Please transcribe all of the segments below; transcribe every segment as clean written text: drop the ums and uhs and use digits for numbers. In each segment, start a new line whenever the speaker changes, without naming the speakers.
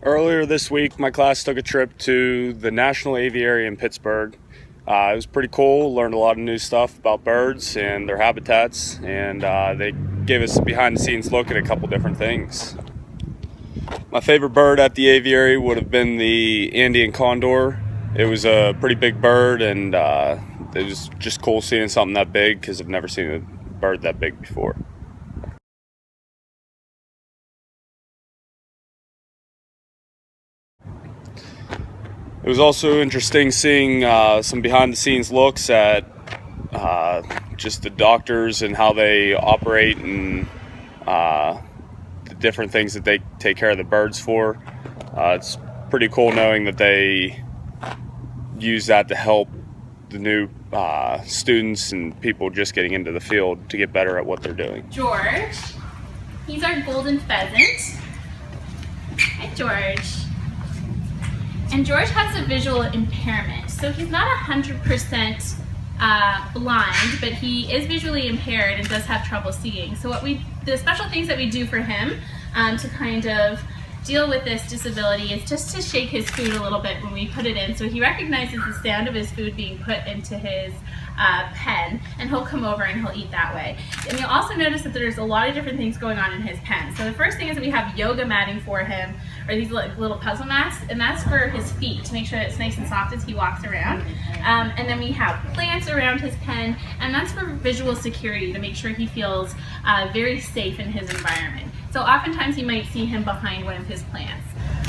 Earlier this week, my class took a trip to the National Aviary in Pittsburgh. It was pretty cool, learned a lot of new stuff about birds and their habitats, and they gave us a behind-the-scenes look at a couple different things. My favorite bird at the aviary would have been the Andean condor. It was a pretty big bird, and it was just cool seeing something that big because I've never seen a bird that big before. It was also interesting seeing some behind-the-scenes looks at just the doctors and how they operate and the different things that they take care of the birds for. It's pretty cool knowing that they use that to help the new students and people just getting into the field to get better at what they're doing.
George, he's our golden pheasant. Hi, George. And George has a visual impairment, so he's not 100% blind, but he is visually impaired and does have trouble seeing. So the special things that we do for him to kind of deal with this disability is just to shake his food a little bit when we put it in, so he recognizes the sound of his food being put into his pen, and he'll come over and he'll eat that way. And you'll also notice that there's a lot of different things going on in his pen. So the first thing is that we have yoga matting for him, or these little puzzle mats, and that's for his feet to make sure it's nice and soft as he walks around. And then we have plants around his pen, and that's for visual security, to make sure he feels very safe in his environment. So oftentimes you might see him behind one of his plants.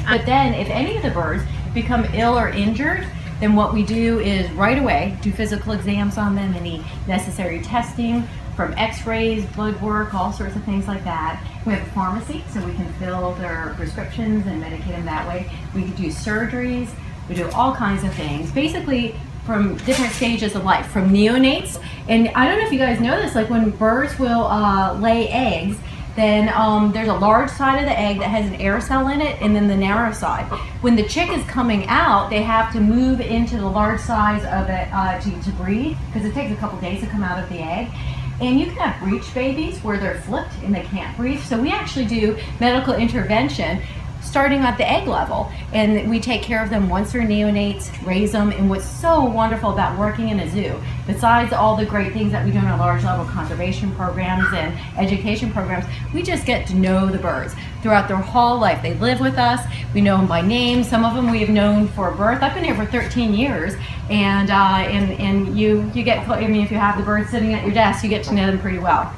But then if any of the birds become ill or injured, then what we do is right away do physical exams on them, any necessary testing from x-rays, blood work, all sorts of things like that. We have a pharmacy, so we can fill their prescriptions and medicate them that way. We can do surgeries, we do all kinds of things, basically from different stages of life, from neonates. And I don't know if you guys know this, like when birds will lay eggs, then there's a large side of the egg that has an air cell in it, and then the narrow side. When the chick is coming out, they have to move into the large size of it to breathe, because it takes a couple days to come out of the egg. And you can have breech babies where they're flipped and they can't breathe. So we actually do medical intervention starting at the egg level, and we take care of them once they're neonates, raise them. And what's so wonderful about working in a zoo, besides all the great things that we do in our large level conservation programs and education programs, we just get to know the birds throughout their whole life. They live with us, we know them by name. Some of them we have known for birth. I've been here for 13 years, and you get, I mean, if you have the birds sitting at your desk, you get to know them pretty well.